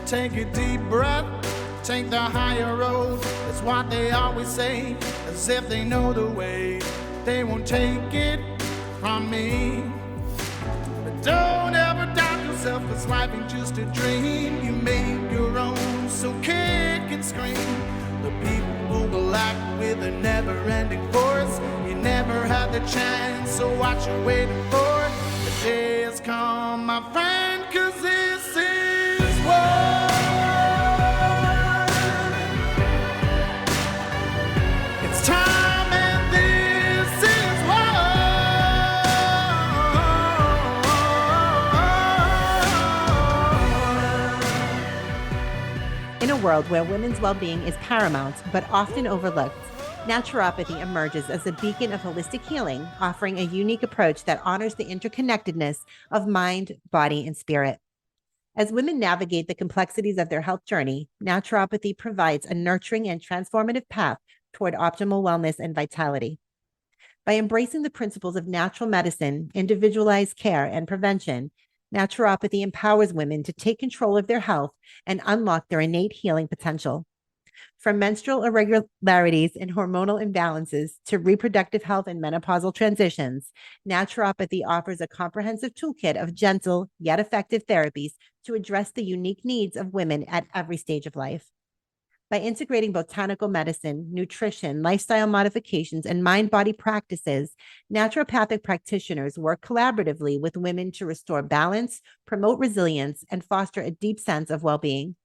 take a deep breath, take the higher road. That's what they always say, as if they know the way. They won't take it from me. But don't ever doubt yourself, 'cause life ain't just a dream. You make your own, so kick and scream. The people will act with a never-ending force. You never had the chance, so what you waiting for? The day has come, my friend, 'cause this is war. It's time and this is war. In a world where women's well-being is paramount but often overlooked, naturopathy emerges as a beacon of holistic healing, offering a unique approach that honors the interconnectedness of mind, body, and spirit. As women navigate the complexities of their health journey, naturopathy provides a nurturing and transformative path toward optimal wellness and vitality. By embracing the principles of natural medicine, individualized care, and prevention, naturopathy empowers women to take control of their health and unlock their innate healing potential. From menstrual irregularities and hormonal imbalances to reproductive health and menopausal transitions, naturopathy offers a comprehensive toolkit of gentle yet effective therapies to address the unique needs of women at every stage of life. By integrating botanical medicine, nutrition, lifestyle modifications, and mind-body practices, naturopathic practitioners work collaboratively with women to restore balance, promote resilience, and foster a deep sense of well-being.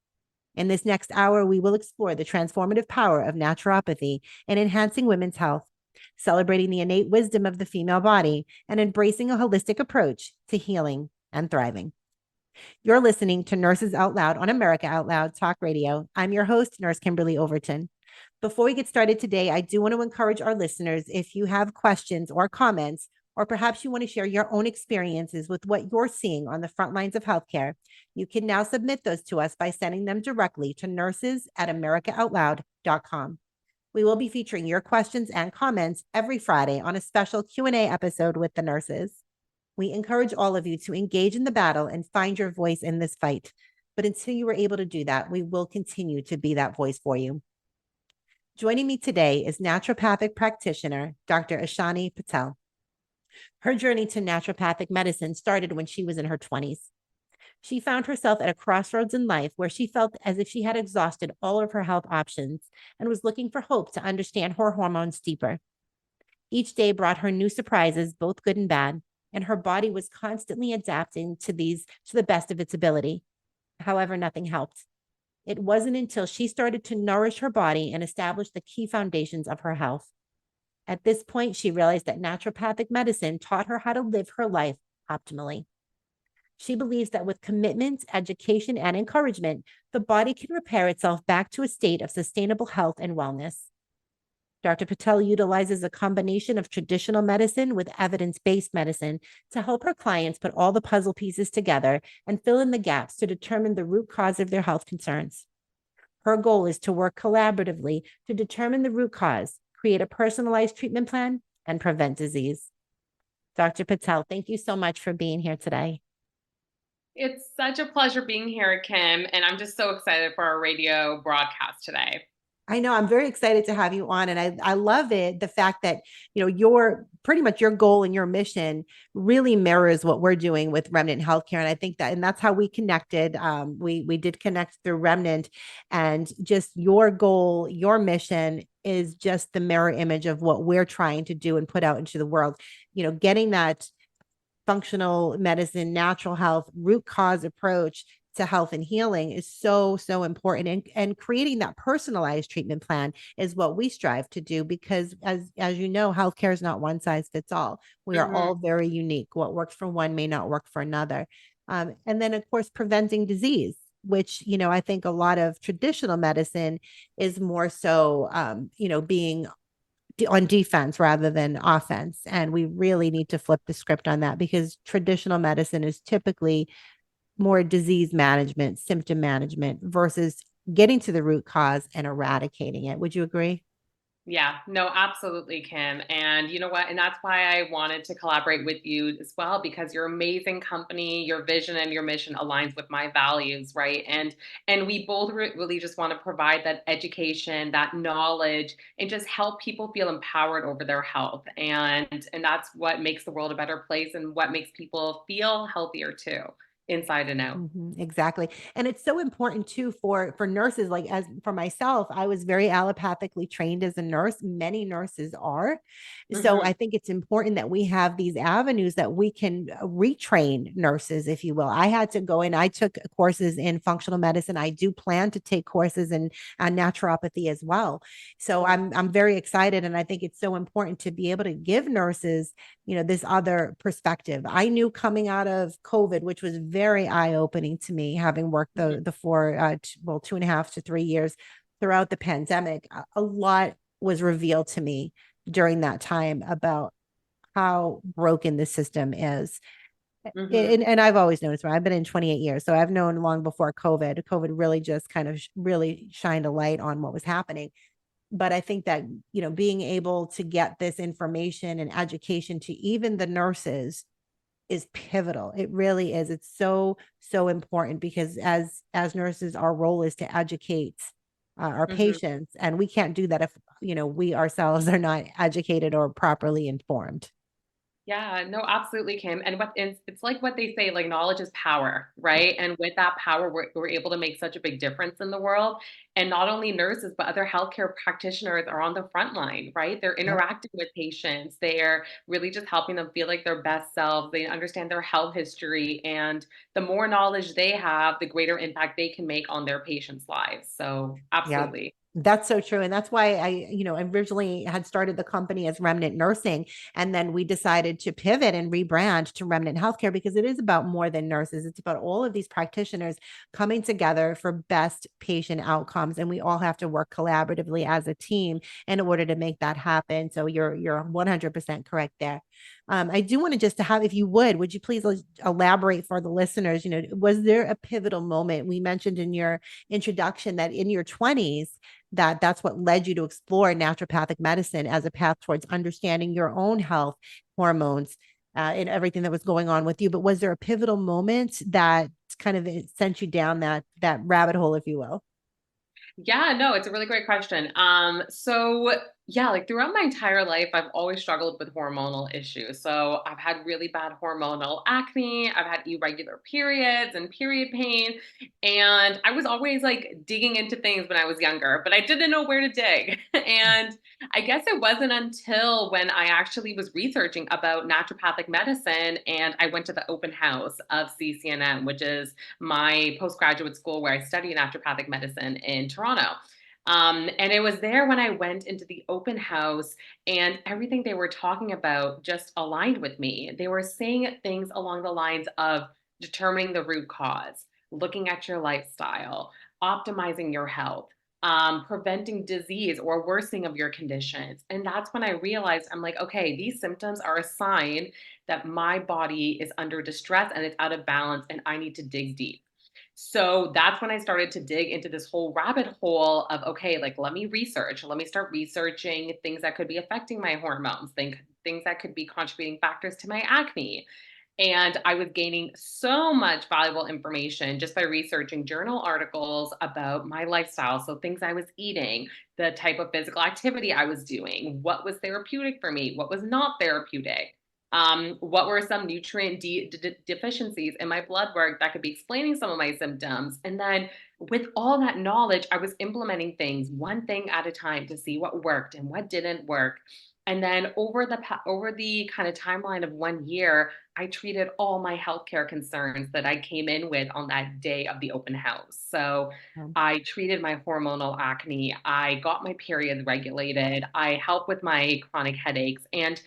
In this next hour, we will explore the transformative power of naturopathy in enhancing women's health, celebrating the innate wisdom of the female body, and embracing a holistic approach to healing and thriving. You're listening to Nurses Out Loud on America Out Loud Talk Radio. I'm your host, Nurse Kimberly Overton. Before we get started today, I do want to encourage our listeners, if you have questions or comments, or perhaps you want to share your own experiences with what you're seeing on the front lines of healthcare, you can now submit those to us by sending them directly to nurses@americaoutloud.com. We will be featuring your questions and comments every Friday on a special Q&A episode with the nurses. We encourage all of you to engage in the battle and find your voice in this fight. But until you are able to do that, we will continue to be that voice for you. Joining me today is naturopathic practitioner, Dr. Ashani Patel. Her journey to naturopathic medicine started when she was in her 20s. She found herself at a crossroads in life where she felt as if she had exhausted all of her health options and was looking for hope to understand her hormones deeper. Each day brought her new surprises, both good and bad, and her body was constantly adapting to these to the best of its ability. However, nothing helped. It wasn't until she started to nourish her body and establish the key foundations of her health. At this point, she realized that naturopathic medicine taught her how to live her life optimally. She believes that with commitment, education, and encouragement, the body can repair itself back to a state of sustainable health and wellness. Dr. Patel utilizes a combination of traditional medicine with evidence-based medicine to help her clients put all the puzzle pieces together and fill in the gaps to determine the root cause of their health concerns. Her goal is to work collaboratively to determine the root cause, create a personalized treatment plan, and prevent disease. Dr. Patel, thank you so much for being here today. It's such a pleasure being here, Kim, and I'm just so excited for our radio broadcast today. I know, I'm very excited to have you on, and I love it, the fact that, your pretty much your goal and your mission really mirrors what we're doing with Remnant Healthcare. And I think that, and that's how we connected. We did connect through Remnant, and just your goal, your mission is just the mirror image of what we're trying to do and put out into the world, getting that functional medicine, natural health, root cause approach to health and healing is so, so important. And creating that personalized treatment plan is what we strive to do, because as you know, healthcare is not one size fits all. We are all very unique. What works for one may not work for another. And then, of course, preventing disease, which, I think a lot of traditional medicine is more so, being on defense rather than offense. And we really need to flip the script on that, because traditional medicine is typically more disease management, symptom management, versus getting to the root cause and eradicating it. Would you agree? Yeah, no, absolutely, Kim. And you know what? And that's why I wanted to collaborate with you as well, because your amazing company, your vision and your mission aligns with my values, right? And we both really just want to provide that education, that knowledge, and just help people feel empowered over their health. And that's what makes the world a better place and what makes people feel healthier too, inside and out. Exactly. And it's so important too for nurses. Like, as for myself, I was very allopathically trained as a nurse. Many nurses are. So I Hmm. think it's important that we have these avenues that we can retrain nurses, if you will. I had to go in, I took courses in functional medicine. I do plan to take courses in naturopathy as well. So I'm very excited, and I think it's so important to be able to give nurses, this other perspective. I knew coming out of COVID, which was very eye-opening to me, having worked the 2.5 to 3 years throughout the pandemic. A lot was revealed to me during that time about how broken the system is. Hmm. And I've always noticed, I've been in 28 years, so I've known long before COVID really just kind of really shined a light on what was happening. But I think that, being able to get this information and education to even the nurses is pivotal. It really is. It's so, so important, because as nurses, our role is to educate our Hmm. patients, and we can't do that if, we ourselves are not educated or properly informed. Yeah, no, absolutely, Kim. And it's like what they say, like knowledge is power, right? And with that power, we're able to make such a big difference in the world. And not only nurses, but other healthcare practitioners are on the front line, right? They're Yep. interacting with patients. They're really just helping them feel like their best selves. They understand their health history. And the more knowledge they have, the greater impact they can make on their patients' lives. So Yeah, absolutely. that's so true. And that's why originally had started the company as Remnant Nursing. And then we decided to pivot and rebrand to Remnant Healthcare, because it is about more than nurses. It's about all of these practitioners coming together for best patient outcomes. And we all have to work collaboratively as a team in order to make that happen. So you're 100% correct there. I do want to just to have, if you would you please elaborate for the listeners, was there a pivotal moment? We mentioned in your introduction that in your 20s, that's what led you to explore naturopathic medicine as a path towards understanding your own health, hormones, and everything that was going on with you. But was there a pivotal moment that kind of sent you down that rabbit hole, if you will? Yeah, no, it's a really great question. So yeah, like throughout my entire life, I've always struggled with hormonal issues. So I've had really bad hormonal acne, I've had irregular periods and period pain, and I was always like digging into things when I was younger, but I didn't know where to dig. And I guess it wasn't until when I actually was researching about naturopathic medicine and I went to the open house of CCNM, which is my postgraduate school where I study naturopathic medicine in Toronto. And it was there when I went into the open house, and everything they were talking about just aligned with me. They were saying things along the lines of determining the root cause, looking at your lifestyle, optimizing your health, preventing disease or worsening of your conditions. And that's when I realized I'm like, okay, these symptoms are a sign that my body is under distress and it's out of balance, and I need to dig deep. So that's when I started to dig into this whole rabbit hole of, okay, like let me research, let me start researching things that could be affecting my hormones, things that could be contributing factors to my acne. And I was gaining so much valuable information just by researching journal articles about my lifestyle. So, things I was eating, the type of physical activity I was doing, what was therapeutic for me, what was not therapeutic, what were some nutrient deficiencies in my blood work that could be explaining some of my symptoms. And then, with all that knowledge, I was implementing things one thing at a time to see what worked and what didn't work. And then over the kind of timeline of 1 year, I treated all my healthcare concerns that I came in with on that day of the open house. So Um, I treated my hormonal acne, I got my period regulated, I helped with my chronic headaches. And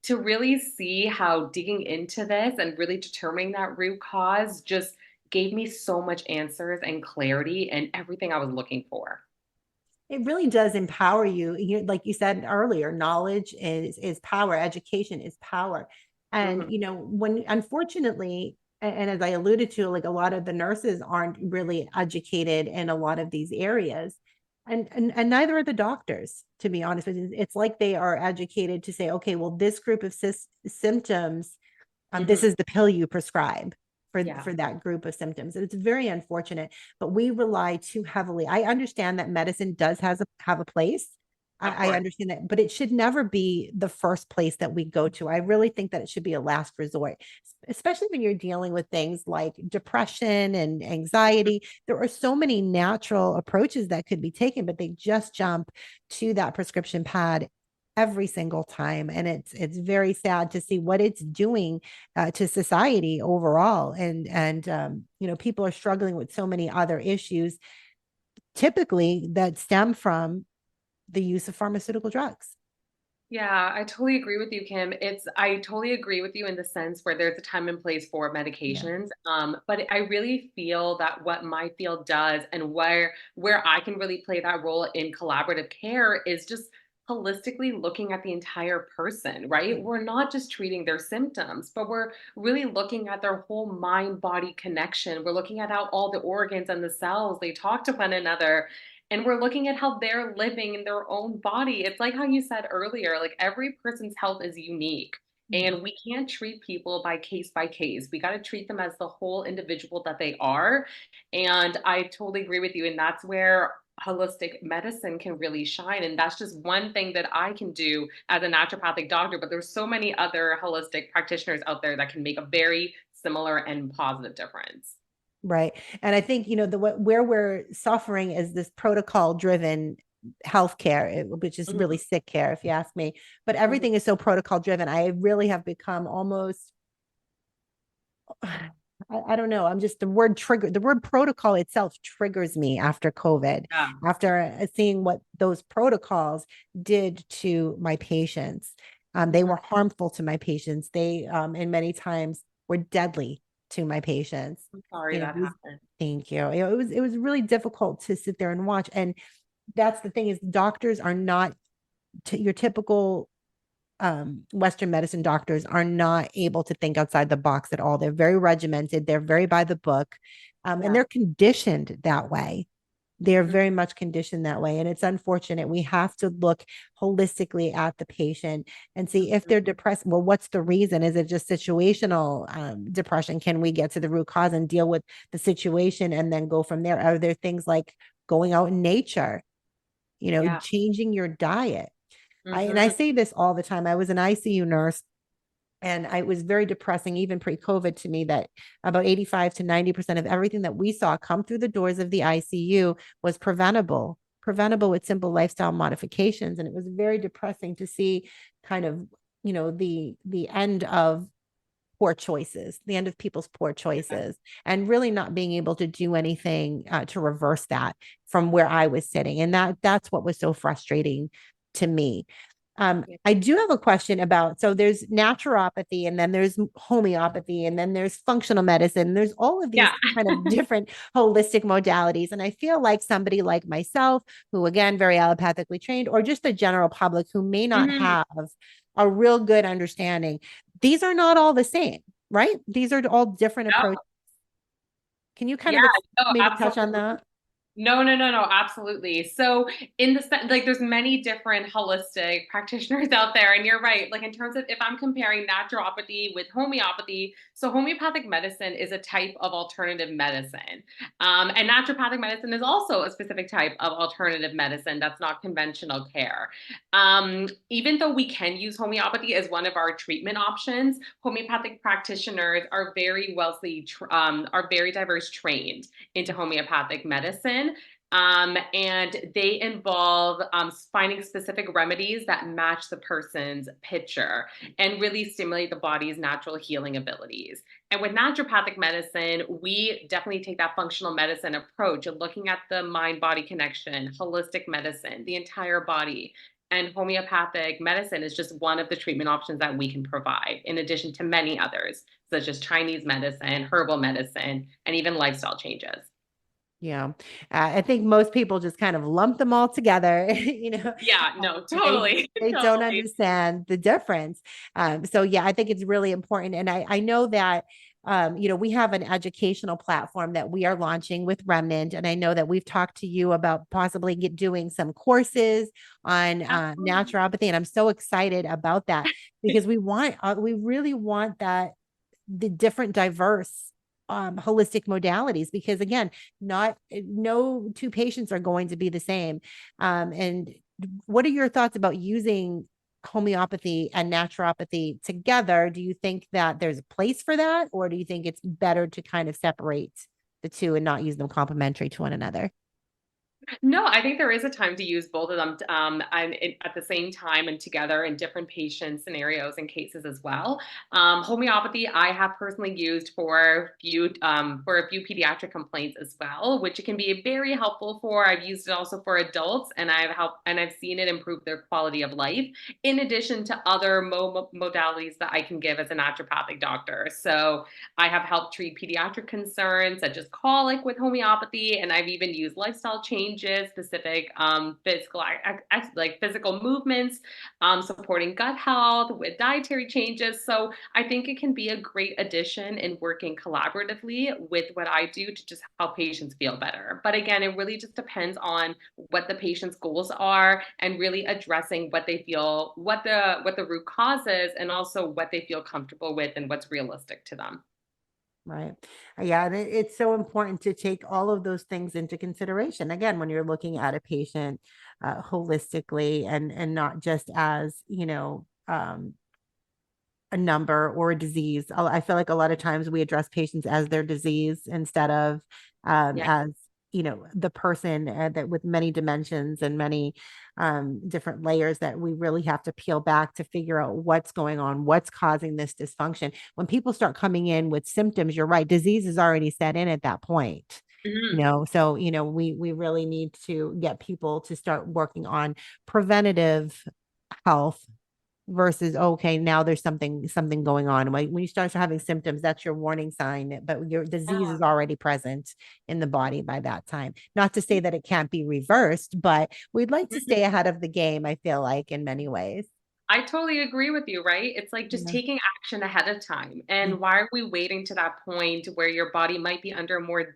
to really see how digging into this and really determining that root cause just gave me so much answers and clarity and everything I was looking for. It really does empower you. Like you said earlier, knowledge is power, education is power. And Mhm. when unfortunately, and as I alluded to, like a lot of the nurses aren't really educated in a lot of these areas. And neither are the doctors, to be honest with you. It's like they are educated to say, okay, well, this group of symptoms, this Mhm. is the pill you prescribe Yeah, for that group of symptoms. And it's very unfortunate, but we rely too heavily. I understand that medicine does have a place. of I course. understand that, but it should never be the first place that we go to. I really think that it should be a last resort, especially when you're dealing with things like depression and Mhm. anxiety. There are so many natural approaches that could be taken, but they just jump to that prescription pad every single time, and it's very sad to see what it's doing to society overall. And people are struggling with so many other issues, typically that stem from the use of pharmaceutical drugs. Yeah, I totally agree with you, Kim. I totally agree with you in the sense where there's a time and place for Yeah. medications. But I really feel that what my field does and where I can really play that role in collaborative care is just holistically looking at the entire person, right? Yeah. We're not just treating their symptoms, but we're really looking at their whole mind body connection. We're looking at how all the organs and the cells they talk to one another, and we're looking at how they're living in their own body. It's like how you said earlier, like every person's health is unique. Yeah. And we can't treat people by case by case. We got to treat them as the whole individual that they are. And I totally agree with you. And that's where holistic medicine can really shine. And that's just one thing that I can do as a naturopathic doctor. But there's so many other holistic practitioners out there that can make a very similar and positive difference. Right. And I think, where we're suffering is this protocol driven healthcare, which is really Mhm, sick care, if you ask me. But mhm. everything is so protocol driven. I really have become almost, I don't know. I'm just the word protocol itself triggers me after COVID, Yeah. after seeing what those protocols did to my patients. They Mhm. were harmful to my patients. They, and many times were deadly to my patients. I'm sorry You know, that it was, happened. thank you. It was really difficult to sit there and watch. And that's the thing is doctors are not your typical Western medicine doctors are not able to think outside the box at all. They're very regimented. They're very by the book, and Yeah. they're conditioned that way. They're Mhm. very much conditioned that way. And it's unfortunate. We have to look holistically at the patient and see if Mhm. they're depressed. Well, what's the reason? Is it just situational depression? Can we get to the root cause and deal with the situation and then go from there? Are there things like going out in nature, Yeah. changing your diet? And I Mhm. say this all the time. I was an ICU nurse, and it was very depressing, even pre-COVID, to me that about 85 to 90% of everything that we saw come through the doors of the ICU was preventable with simple lifestyle modifications. And it was very depressing to see kind of, the end of poor choices, the end of people's poor Yeah. choices, and really not being able to do anything to reverse that from where I was sitting. And that's what was so frustrating to me. Yeah. I do have a question about, so there's naturopathy, and then there's homeopathy, and then there's functional medicine. There's all of these Yeah. kind of different holistic modalities. And I feel like somebody like myself, who again, very allopathically trained, or just the general public who may not Mhm. have a real good understanding, these are not all the same, right? These are all different No. approaches. Can you kind Yeah, of no, maybe touch on absolutely. that? No, no, no, no, absolutely. So in the like there's many different holistic practitioners out there. And you're right. Like in terms of if I'm comparing naturopathy with homeopathy, so homeopathic medicine is a type of alternative medicine. And naturopathic medicine is also a specific type of alternative medicine that's not conventional care. Even though we can use homeopathy as one of our treatment options, homeopathic practitioners are are very diverse trained into homeopathic medicine. And they involve finding specific remedies that match the person's picture and really stimulate the body's natural healing abilities. And with naturopathic medicine, we definitely take that functional medicine approach of looking at the mind body connection, holistic medicine, the entire body. And homeopathic medicine is just one of the treatment options that we can provide, in addition to many others, such as Chinese medicine, herbal medicine, and even lifestyle changes. Yeah. I think most people just kind of lump them all together, Yeah, no, and they totally, they don't totally. understand the difference. So yeah, I think it's really important. And I know that we have an educational platform that we are launching with Remnant. And I know that we've talked to you about possibly doing some courses on Absolutely. naturopathy. And I'm so excited about that because we really want the different diverse holistic modalities, because again, not no two patients are going to be the same. And what are your thoughts about using homeopathy and naturopathy together? Do you think that there's a place for that, or do you think it's better to kind of separate the two and not use them complementary to one another? No, I think there is a time to use both of them at the same time and together in different patient scenarios and cases as well. Homeopathy, I have personally used for a few pediatric complaints as well, which it can be very helpful for. I've used it also for adults, and I've seen it improve their quality of life. In addition to other modalities that I can give as a naturopathic doctor, so I have helped treat pediatric concerns such as colic with homeopathy, and I've even used lifestyle changes, specific like physical movements, supporting gut health with dietary changes. So I think it can be a great addition in working collaboratively with what I do to just help patients feel better. But again, it really just depends on what the patient's goals are and really addressing what they feel, what the root cause is, and also what they feel comfortable with and what's realistic to them. Right. Yeah. And it's so important to take all of those things into consideration. Again, when you're looking at a patient holistically, and not just as, a number or a disease. I feel like a lot of times we address patients as their disease instead of Yeah. as the person that with many dimensions and many different layers that we really have to peel back to figure out what's going on, what's causing this dysfunction. When people start coming in with symptoms, you're right, disease is already set in at that point. Mhm. So we really need to get people to start working on preventative health versus okay, now there's something going on. When you start having symptoms, that's your warning sign, but your disease is already present in the body by that time. Not to say that it can't be reversed, but we'd like to Mhm. stay ahead of the game, I feel like, in many ways. I totally agree with you, right? It's like just Yeah. taking action ahead of time. Mm. And why are we waiting to that point where your body might be under more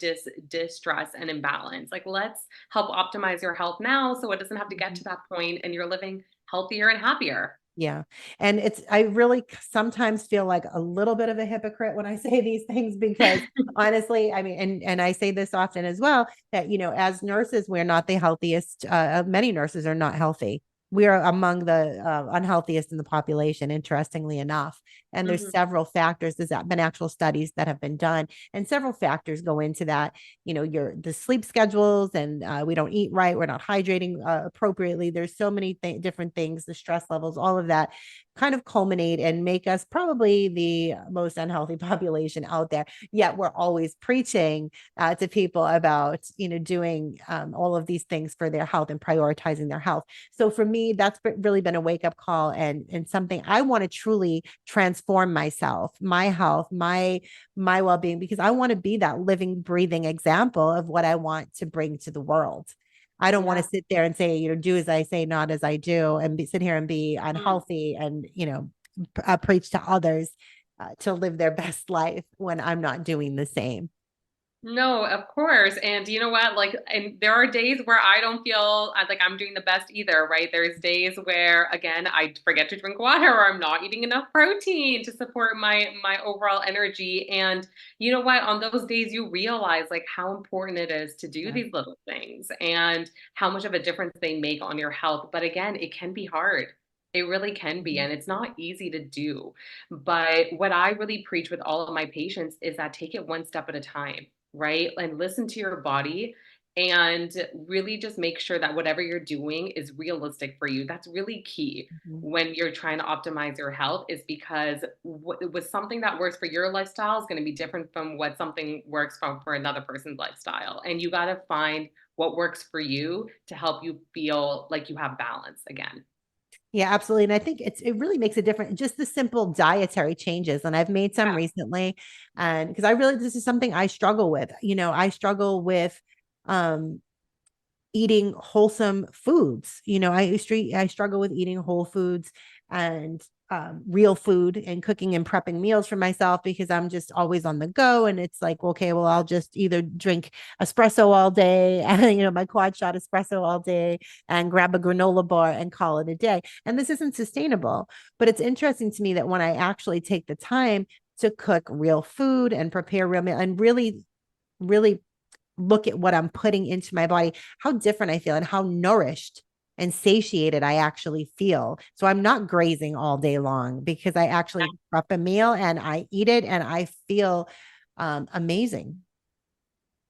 distress and imbalance? Like, let's help optimize your health now so it doesn't have to get Mhm. to that point and you're living healthier and happier. Yeah. And I really sometimes feel like a little bit of a hypocrite when I say these things, because honestly, I mean, and I say this often as well, that, as nurses, we're not the healthiest. Many nurses are not healthy. We are among the unhealthiest in the population, interestingly enough. And there's Mhm. several factors. There's been actual studies that have been done, and several factors go into that. The sleep schedules, and we don't eat right, we're not hydrating appropriately. There's so many different things, the stress levels, all of that kind of culminate and make us probably the most unhealthy population out there. Yet we're always preaching to people about doing all of these things for their health and prioritizing their health. So for me, that's really been a wake up call, and something I want to truly transform myself, my health, my well-being, because I want to be that living, breathing example of what I want to bring to the world. I don't want to Yeah. sit there and say, do as I say, not as I do, and sit here and be Mm. unhealthy and, preach to others to live their best life when I'm not doing the same. No, of course. And you know what? Like, and there are days where I don't feel like I'm doing the best either, right? There's days where, again, I forget to drink water or I'm not eating enough protein to support my overall energy. And you know what? On those days, you realize like how important it is to do Yeah. these little things and how much of a difference they make on your health. But again, it can be hard. It really can be, Mhm. and it's not easy to do. But what I really preach with all of my patients is that take it one step at a time, right? And listen to your body and really just make sure that whatever you're doing is realistic for you. That's really key Mhm. when you're trying to optimize your health, is because with something that works for your lifestyle is going to be different from what something works for another person's lifestyle. And you got to find what works for you to help you feel like you have balance again. Yeah, absolutely. And I think it really makes a difference. Just the simple dietary changes. And I've made some Yeah. recently. And because I really, this is something I struggle with. I struggle with um eating wholesome foods. I struggle with eating whole foods, and real food and cooking and prepping meals for myself because I'm just always on the go. And it's like, okay, well, I'll just either drink espresso all day and, my quad shot espresso all day and grab a granola bar and call it a day. And this isn't sustainable. But it's interesting to me that when I actually take the time to cook real food and prepare real meal and really, really look at what I'm putting into my body, how different I feel and how nourished and satiated I actually feel. So I'm not grazing all day long because I actually prep a meal and I eat it and I feel amazing.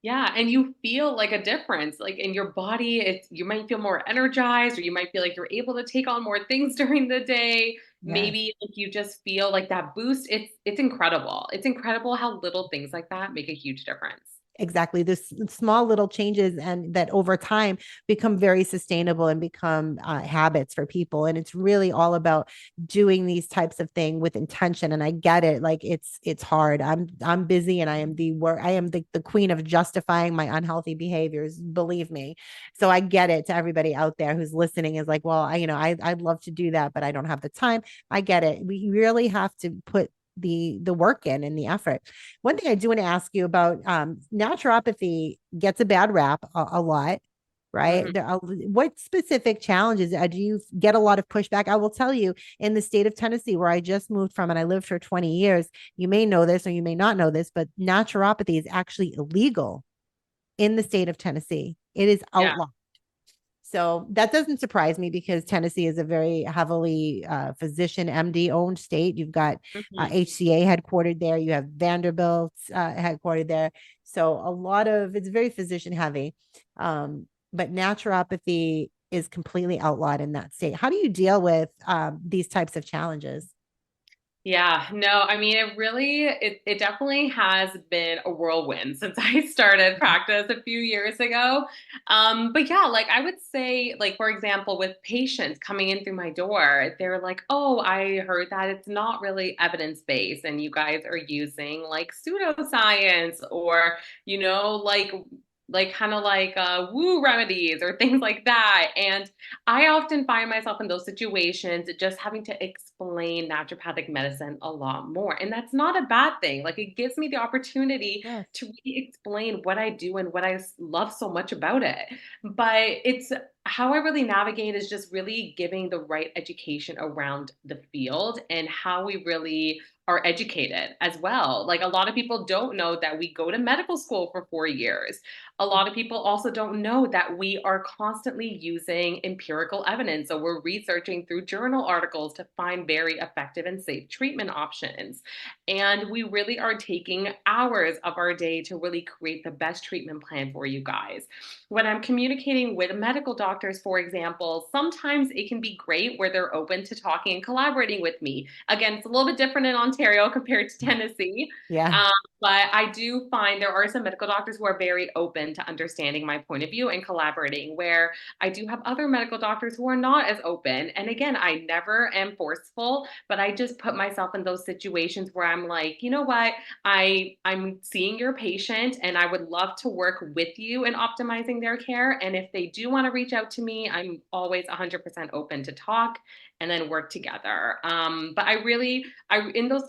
Yeah, and you feel like a difference, like in your body. You might feel more energized, or you might feel like you're able to take on more things during the day. Yes. Maybe if you just feel like that boost, it's incredible. It's incredible how little things like that make a huge difference. Exactly. This small little changes and that over time become very sustainable and become habits for people. And it's really all about doing these types of thing with intention. And I get it. Like it's hard. I'm busy and I am the queen of justifying my unhealthy behaviors. Believe me. So I get it to everybody out there who's listening is like, well, I'd love to do that, but I don't have the time. I get it. We really have to put the work in and the effort. One thing I do want to ask you about naturopathy gets a bad rap a lot, Mhm. right? What specific challenges do you get a lot of pushback? I will tell you in the state of Tennessee, where I just moved from and I lived for 20 years, you may know this or you may not know this, but naturopathy is actually illegal in the state of Tennessee. It is Yeah. outlawed. So that doesn't surprise me because Tennessee is a very heavily physician MD owned state. You've got Mhm. HCA headquartered there. You have Vanderbilt headquartered there. So a lot of it's very physician heavy. But naturopathy is completely outlawed in that state. How do you deal with these types of challenges? Yeah, no, I mean, it definitely has been a whirlwind since I started practice a few years ago. But yeah, like I would say, like, for example, with patients coming in through my door, they're like, oh, I heard that it's not really evidence-based and you guys are using like pseudoscience or, like kind of like woo remedies or things like that. And I often find myself in those situations just having to explain naturopathic medicine a lot more. And that's not a bad thing. Like it gives me the opportunity Yes. to really explain what I do and what love so much about it. But it's how I really navigate is just really giving the right education around the field and how we really are educated as well. Like a lot of people don't know that we go to medical school for 4 years. A lot of people also don't know that we are constantly using empirical evidence. So we're researching through journal articles to find very effective and safe treatment options. And we really are taking hours of our day to really create the best treatment plan for you guys. When I'm communicating with medical doctors, for example, sometimes it can be great where they're open to talking and collaborating with me. Again, it's a little bit different in Ontario compared to Tennessee. Yeah. Um, but I do find there are some medical doctors who are very open to understanding my point of view and collaborating, where I do have other medical doctors who are not as open. And again, I never am forceful, but I just put myself in those situations where I'm like, you know what? I'm seeing your patient and I would love to work with you in optimizing their care. And if they do want to reach out to me, I'm always 100% open to talk and then work together. But I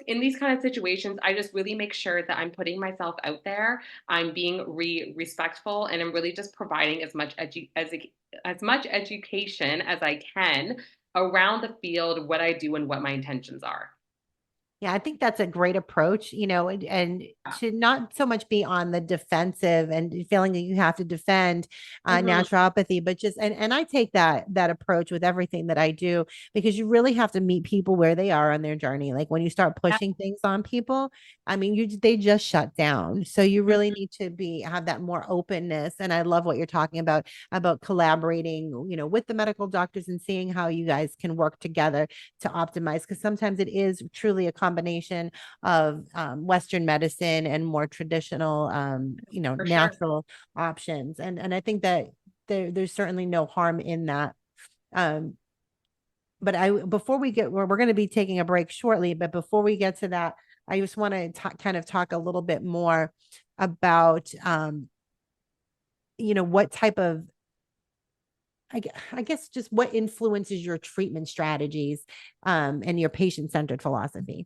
in these kind of situations, I just really make sure that I'm putting myself out there. I'm being respectful, and I'm really just providing as much education as I can around the field, what I do and what my intentions are. Yeah, I think that's a great approach, and to not so much be on the defensive and feeling that you have to defend Mhm. naturopathy, but just and I take that approach with everything that I do because you really have to meet people where they are on their journey. Like when you start Yeah. pushing things on people, I mean, they just shut down. So you really Mhm. need to have that more openness. And I love what you're talking about collaborating, with the medical doctors and seeing how you guys can work together to optimize because sometimes it is truly a combination of Western medicine and more traditional, For sure. natural options. And I think that there's certainly no harm in that. Um, but before we get where we're going to be taking a break shortly, but before we get to that, I just want to kind of talk a little bit more about, what type of I guess just what influences your treatment strategies and your patient-centered philosophy?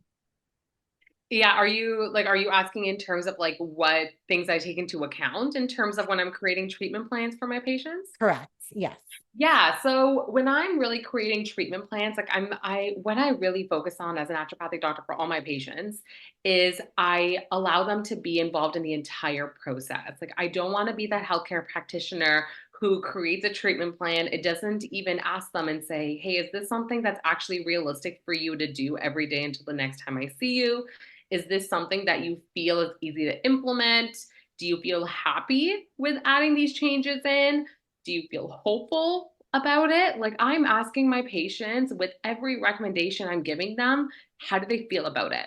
Yeah, are you asking in terms of like what things I take into account in terms of when I'm creating treatment plans for my patients? Correct. Yes. Yeah, so when I'm really creating treatment plans, like what I really focus on as a naturopathic doctor for all my patients is I allow them to be involved in the entire process. Like I don't want to be that healthcare practitioner who creates a treatment plan. It doesn't even ask them and say, "Hey, is this something that's actually realistic for you to do every day until the next time I see you? Is this something that you feel is easy to implement? Do you feel happy with adding these changes in? Do you feel hopeful about it?" Like I'm asking my patients with every recommendation I'm giving them, how do they feel about it?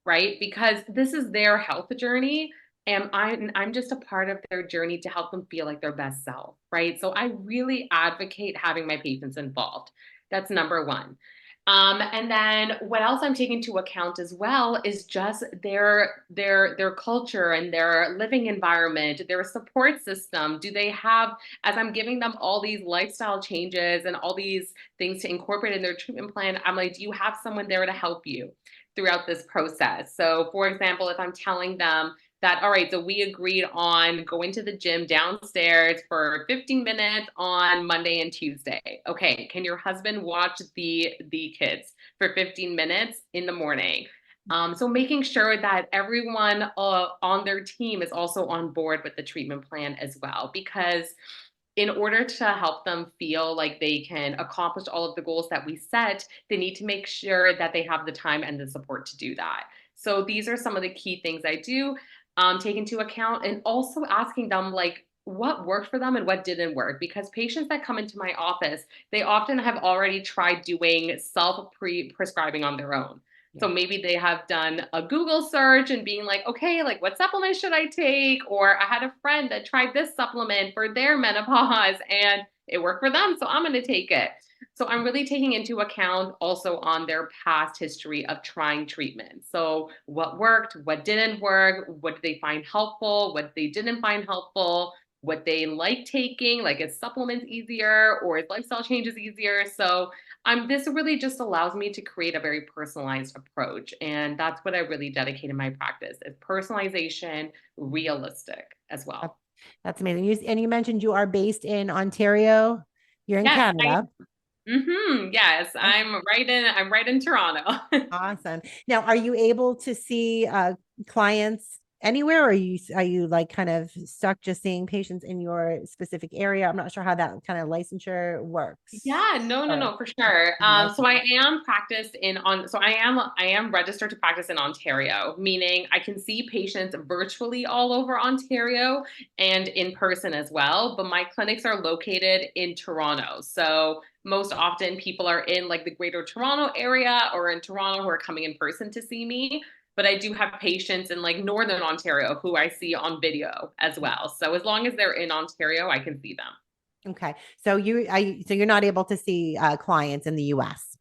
Right? Because this is their health journey and I'm just a part of their journey to help them feel like their best self, right? So I really advocate having my patients involved. That's number one. And then what else I'm taking into account as well is just their culture and their living environment, their support system. Do they have, as I'm giving them all these lifestyle changes and all these things to incorporate in their treatment plan, I'm like, do you have someone there to help you throughout this process? So, for example, if I'm telling them that, all right, so we agreed on going to the gym downstairs for 15 minutes on Monday and Tuesday. Okay, can your husband watch the kids for 15 minutes in the morning? So making sure that everyone on their team is also on board with the treatment plan as well, because in order to help them feel like they can accomplish all of the goals that we set, they need to make sure that they have the time and the support to do that. So these are some of the key things I do take into account, and also asking them like what worked for them and what didn't work. Because patients that come into my office, they often have already tried doing self prescribing on their own. Yeah. So maybe they have done a Google search and being like, okay, like what supplement should I take? Or I had a friend that tried this supplement for their menopause and it worked for them. So I'm going to take it. So I'm really taking into account also on their past history of trying treatment. So what worked, what didn't work, what did they find helpful, what they didn't find helpful, what they like taking, like is supplements easier or is lifestyle changes easier. So this really just allows me to create a very personalized approach. And that's what I really dedicate in my practice is personalization, realistic as That- well. That's amazing. And you mentioned you are based in Ontario. You're in Yes, Canada. yes, Okay. I'm right in Toronto. Awesome. Now, are you able to see clients anywhere, or are you like kind of stuck just seeing patients in your specific area? I'm not sure how that kind of licensure works. Yeah, no, no, Or no, for sure. So license. I am registered to practice in Ontario, meaning I can see patients virtually all over Ontario and in person as well. But my clinics are located in Toronto. So most often people are in like the greater Toronto area or in Toronto who are coming in person to see me. But I do have patients in like Northern Ontario who I see on video as well. So as long as they're in Ontario, I can see them. Okay. So you're not able to see clients in the US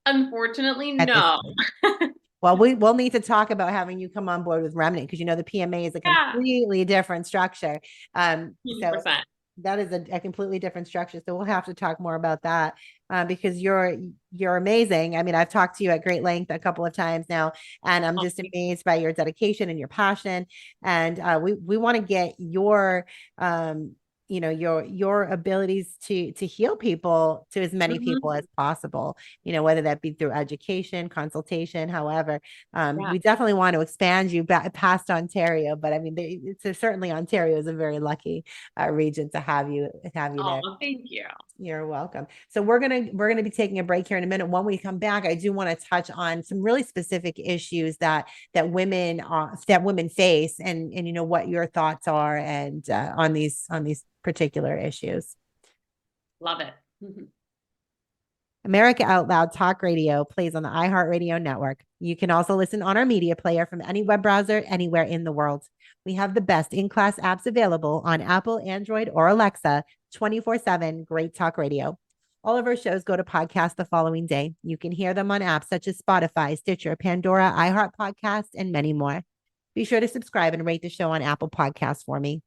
Unfortunately, at this no. point. Well, we'll need to talk about having you come on board with Remnant because you know the PMA is a Yeah, completely different structure. So 100%. that is a completely different structure. So we'll have to talk more about that because you're amazing. I mean, I've talked to you at great length a couple of times now, and I'm Oh, just amazed by your dedication and your passion. And we want to get your your abilities to heal people to as many people mhm. as possible, whether that be through education, consultation, however. Yeah. We definitely want to expand you back past Ontario, but I mean, certainly Ontario is a very lucky region to have you there. Oh, thank you. You're welcome. So we're gonna be taking a break here in a minute. When we come back, I do want to touch on some really specific issues that women face, and what your thoughts are, and on these particular issues. Love it. Mhm. America Out Loud Talk Radio plays on the iHeartRadio network. You can also listen on our media player from any web browser anywhere in the world. We have the best in class apps available on Apple, Android, or Alexa 24/7. Great Talk Radio. All of our shows go to podcast the following day. You can hear them on apps such as Spotify, Stitcher, Pandora, iHeart Podcasts, and many more. Be sure to subscribe and rate the show on Apple Podcasts for me.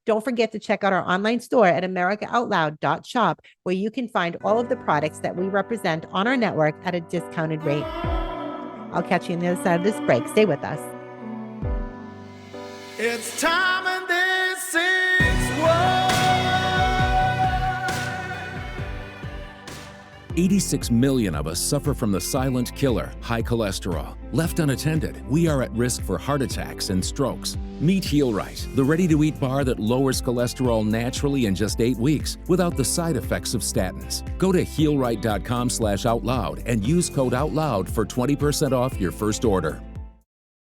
Don't forget to check out our online store at americaoutloud.shop, where you can find all of the products that we represent on our network at a discounted rate. I'll catch you on the other side of this break. Stay with us. It's time and this is war. 86 million of us suffer from the silent killer, high cholesterol. Left unattended, we are at risk for heart attacks and strokes. Meet HealRight, the ready-to-eat bar that lowers cholesterol naturally in just 8 weeks without the side effects of statins. Go to healright.com/outloud and use code OUTLOUD for 20% off your first order.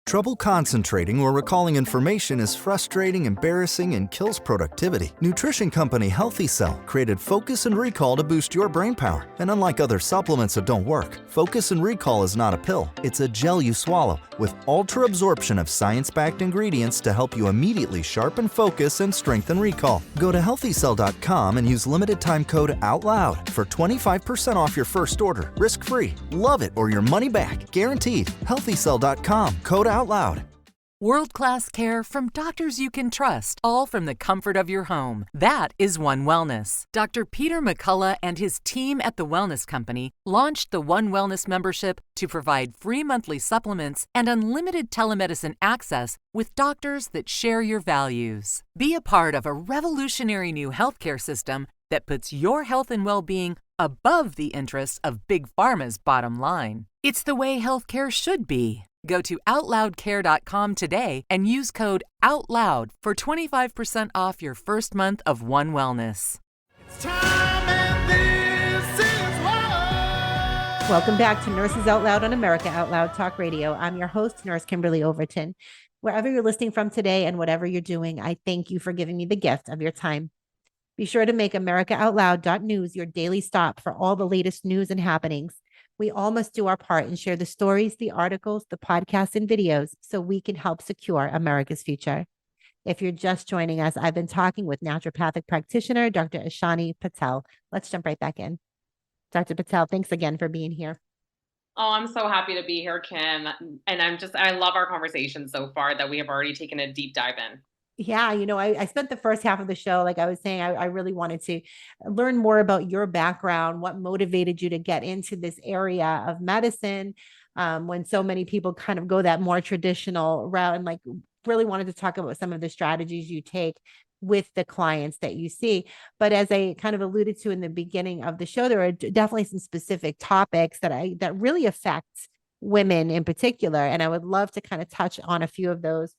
Trouble concentrating or recalling information is frustrating, embarrassing, and kills productivity. Nutrition company Healthy Cell created Focus and Recall to boost your brain power. And unlike other supplements that don't work, Focus and Recall is not a pill. It's a gel you swallow with ultra absorption of science-backed ingredients to help you immediately sharpen focus and strengthen recall. Go to healthycell.com and use limited time code OUTLOUD for 25% off your first order. Risk-free. Love it or your money back. Guaranteed. Healthycell.com. Code OUTLOUD. World-class care from doctors you can trust, all from the comfort of your home. That is One Wellness. Dr. Peter McCullough and his team at The Wellness Company launched the One Wellness membership to provide free monthly supplements and unlimited telemedicine access with doctors that share your values. Be a part of a revolutionary new healthcare system that puts your health and well-being above the interests of Big Pharma's bottom line. It's the way healthcare should be. Go to OutLoudCare.com today and use code OUTLOUD for 25% off your first month of One Wellness. It's time and this is war. Welcome back to Nurses Out Loud on America Out Loud Talk Radio. I'm your host, Nurse Kimberly Overton. Wherever you're listening from today and whatever you're doing, I thank you for giving me the gift of your time. Be sure to make AmericaOutloud.news your daily stop for all the latest news and happenings. We all must do our part and share the stories, the articles, the podcasts, and videos so we can help secure America's future. If you're just joining us, I've been talking with naturopathic practitioner, Dr. Ashani Patel. Let's jump right back in. Dr. Patel, thanks again for being here. Oh, I'm so happy to be here, Kim. And I love our conversation so far that we have already taken a deep dive in. Yeah, I spent the first half of the show, like I was saying, I really wanted to learn more about your background, what motivated you to get into this area of medicine, when so many people kind of go that more traditional route, and like really wanted to talk about some of the strategies you take with the clients that you see. But as I kind of alluded to in the beginning of the show, there are definitely some specific topics that really affect women in particular, and I would love to kind of touch on a few of those.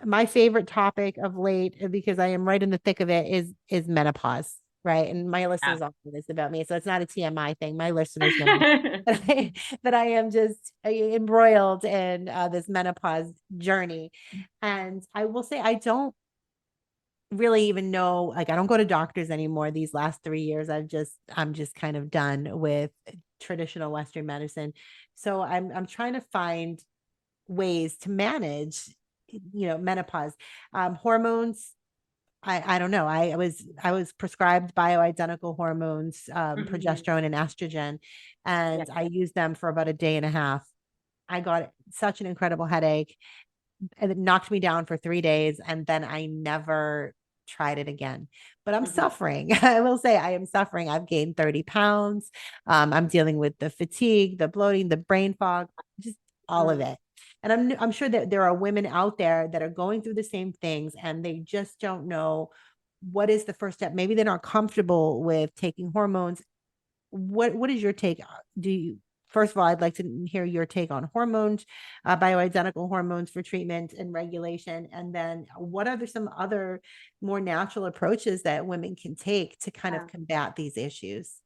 My favorite topic of late, because I am right in the thick of it, is menopause, right? And my listeners all know this about me, so it's not a TMI thing. My listeners know that I am just embroiled in this menopause journey. And I will say, I don't really even know, like, I don't go to doctors anymore. These last 3 years, I'm just kind of done with traditional Western medicine. So I'm trying to find ways to manage menopause. Hormones, I don't know. I was prescribed bioidentical hormones, progesterone and estrogen, and I used them for about a day and a half. I got such an incredible headache, and it knocked me down for 3 days, and then I never tried it again. But I'm suffering. I will say I am suffering. I've gained 30 pounds. I'm dealing with the fatigue, the bloating, the brain fog, just all of it. And I'm sure that there are women out there that are going through the same things, and they just don't know what is the first step. Maybe they're not comfortable with taking hormones. What is your take? First of all, I'd like to hear your take on hormones, bioidentical hormones for treatment and regulation. And then what are some other more natural approaches that women can take to kind of combat these issues?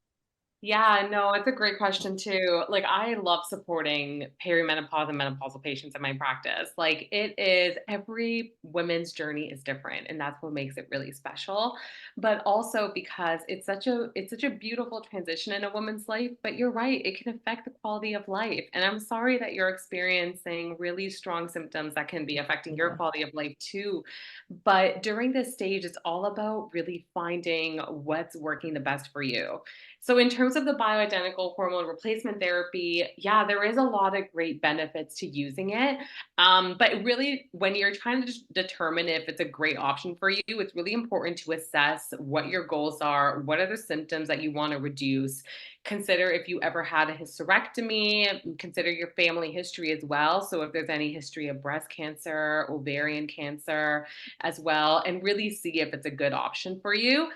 Yeah, no, it's a great question too. Like, I love supporting perimenopause and menopausal patients in my practice. Like, every woman's journey is different, and that's what makes it really special. But also because it's such a beautiful transition in a woman's life. But you're right, it can affect the quality of life. And I'm sorry that you're experiencing really strong symptoms that can be affecting your quality of life too. But during this stage, it's all about really finding what's working the best for you. So in terms of the bioidentical hormone replacement therapy, yeah, there is a lot of great benefits to using it. But really, when you're trying to determine if it's a great option for you, it's really important to assess what your goals are, what are the symptoms that you want to reduce. Consider if you ever had a hysterectomy, consider your family history as well. So if there's any history of breast cancer, ovarian cancer as well, and really see if it's a good option for you.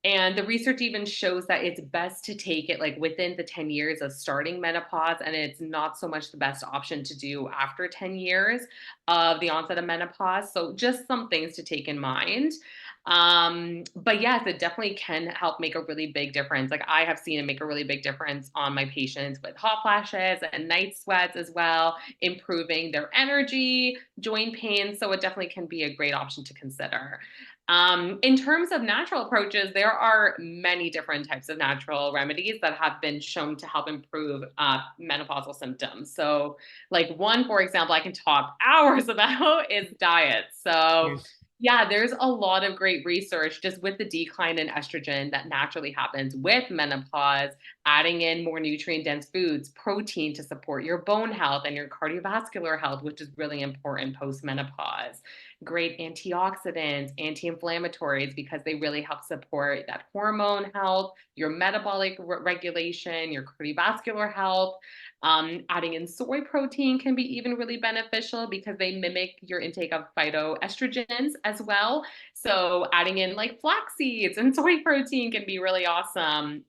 And the research even shows that it's best to take it like within the 10 years of starting menopause, and it's not so much the best option to do after 10 years of the onset of menopause. So just some things to take in mind. But yes, it definitely can help make a really big difference. Like I have seen it make a really big difference on my patients with hot flashes and night sweats as well, improving their energy, joint pain. So it definitely can be a great option to consider. In terms of natural approaches, there are many different types of natural remedies that have been shown to help improve menopausal symptoms. So, like one, for example, I can talk hours about is diet. So, yeah, there's a lot of great research just with the decline in estrogen that naturally happens with menopause, adding in more nutrient dense foods, protein to support your bone health and your cardiovascular health, which is really important post menopause. Great antioxidants, anti-inflammatories, because they really help support that hormone health, your metabolic regulation, your cardiovascular health. Adding in soy protein can be even really beneficial because they mimic your intake of phytoestrogens as well. So adding in like flax seeds and soy protein can be really awesome.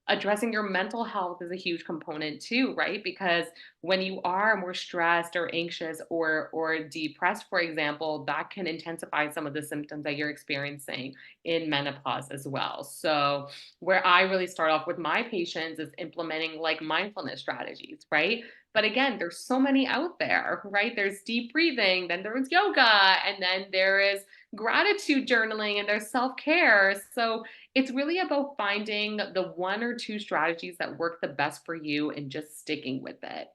Addressing your mental health is a huge component too, right? Because when you are more stressed or anxious or depressed, for example, that can intensify some of the symptoms that you're experiencing in menopause as well. So where I really start off with my patients is implementing like mindfulness strategies, right? But again, there's so many out there, right? There's deep breathing, then there's yoga, and then there is gratitude journaling, and there's self-care. So it's really about finding the one or two strategies that work the best for you and just sticking with it.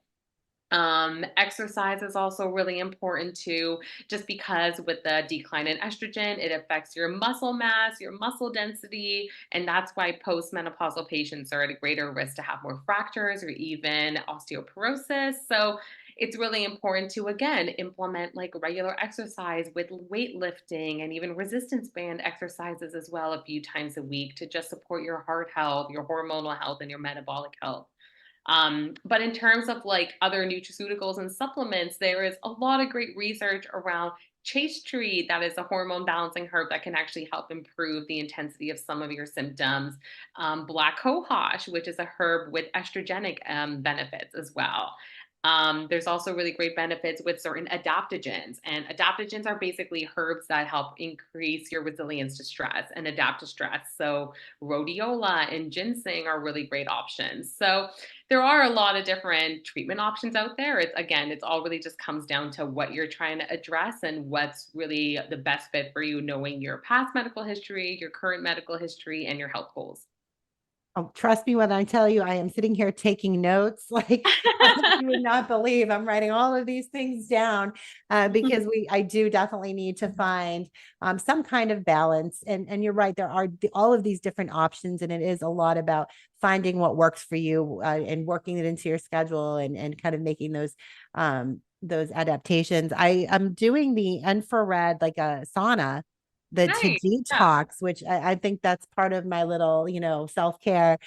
Exercise is also really important too, just because with the decline in estrogen, it affects your muscle mass, your muscle density, and that's why postmenopausal patients are at a greater risk to have more fractures or even osteoporosis. So it's really important to again implement like regular exercise with weightlifting and even resistance band exercises as well a few times a week to just support your heart health, your hormonal health, and your metabolic health. But in terms of like other nutraceuticals and supplements, there is a lot of great research around chaste tree, that is a hormone balancing herb that can actually help improve the intensity of some of your symptoms. Black cohosh, which is a herb with estrogenic benefits as well. There's also really great benefits with certain adaptogens, and adaptogens are basically herbs that help increase your resilience to stress and adapt to stress. So rhodiola and ginseng are really great options. So there are a lot of different treatment options out there. It's again, it's all really just comes down to what you're trying to address and what's really the best fit for you, knowing your past medical history, your current medical history, and your health goals. Oh, trust me when I tell you, I am sitting here taking notes. Like you would not believe I'm writing all of these things down because I do definitely need to find some kind of balance. And you're right, there are all of these different options, and it is a lot about finding what works for you and working it into your schedule and kind of making those adaptations. I am doing the infrared, like a sauna, the to Nice. Yeah. detox, which I think that's part of my little, self-care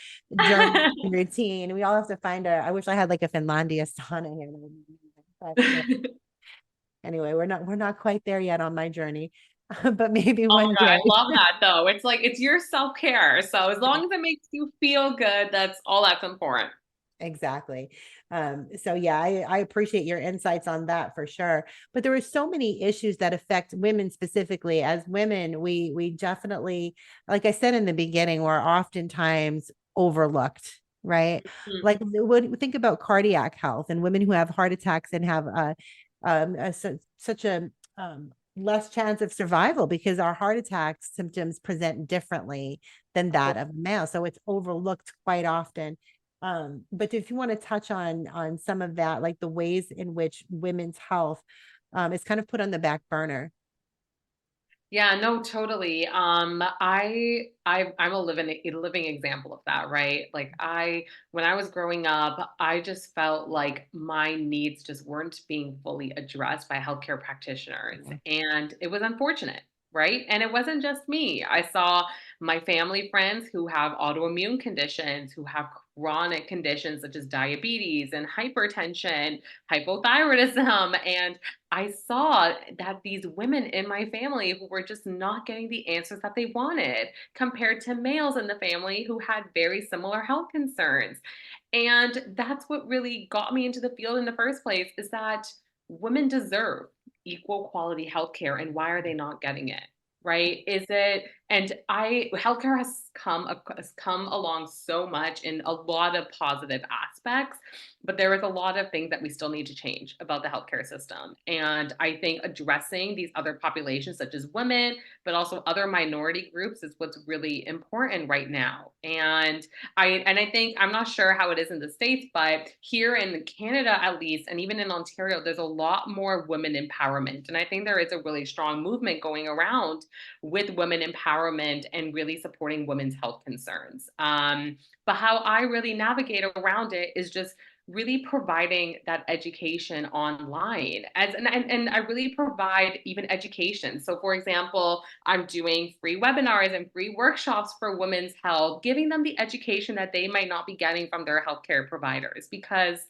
journey routine. We all have to find I wish I had like a Finlandia sauna here. But anyway, we're not quite there yet on my journey. But maybe Oh my one God, I day. love that though. It's like it's your self-care. So as long as it makes you feel good, that's all that's important. Exactly. So yeah, I appreciate your insights on that for sure. But there are so many issues that affect women specifically. As women, we definitely, like I said in the beginning, we're oftentimes overlooked, right? Mhm. Like when we think about cardiac health and women who have heart attacks and have such a less chance of survival because our heart attack symptoms present differently than that of male. So it's overlooked quite often. But if you want to touch on some of that, like the ways in which women's health is kind of put on the back burner. Yeah, no, totally. I'm a living example of that, right? Like when I was growing up, I just felt like my needs just weren't being fully addressed by healthcare practitioners, Yeah. and it was unfortunate, right? And it wasn't just me. I saw my family friends who have autoimmune conditions, who have chronic conditions such as diabetes and hypertension, hypothyroidism, and I saw that these women in my family who were just not getting the answers that they wanted compared to males in the family who had very similar health concerns. And that's what really got me into the field in the first place, is that women deserve equal quality healthcare, and why are they not getting it? Right? Is it and I healthcare has come along so much in a lot of positive aspects, but there is a lot of things that we still need to change about the healthcare system. And I think addressing these other populations, such as women, but also other minority groups, is what's really important right now. And I think, I'm not sure how it is in the States, but here in Canada at least, and even in Ontario, there's a lot more women empowerment. And I think there is a really strong movement going around with women empowerment and really supporting women's health concerns. But how I really navigate around it is just really providing that education online, and I really provide even education. So for example, I'm doing free webinars and free workshops for women's health, giving them the education that they might not be getting from their healthcare providers, because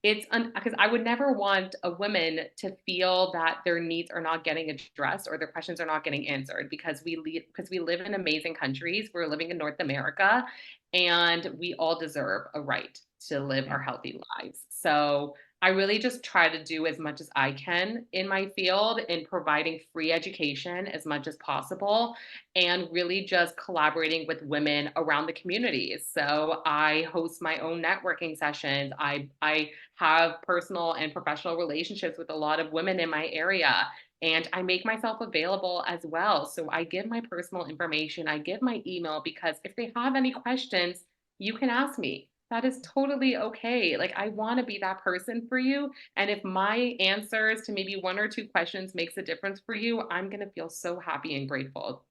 because I would never want a woman to feel that their needs are not getting addressed or their questions are not getting answered, because we live in amazing countries. We're living in North America, and we all deserve a right to live Yeah. our healthy lives. So I really just try to do as much as I can in my field in providing free education as much as possible, and really just collaborating with women around the communities. So I host my own networking sessions. I have personal and professional relationships with a lot of women in my area. And I make myself available as well. So I give my personal information, I give my email, because if they have any questions, you can ask me. That is totally okay. Like, I want to be that person for you. And if my answers to maybe one or two questions makes a difference for you, I'm going to feel so happy and grateful.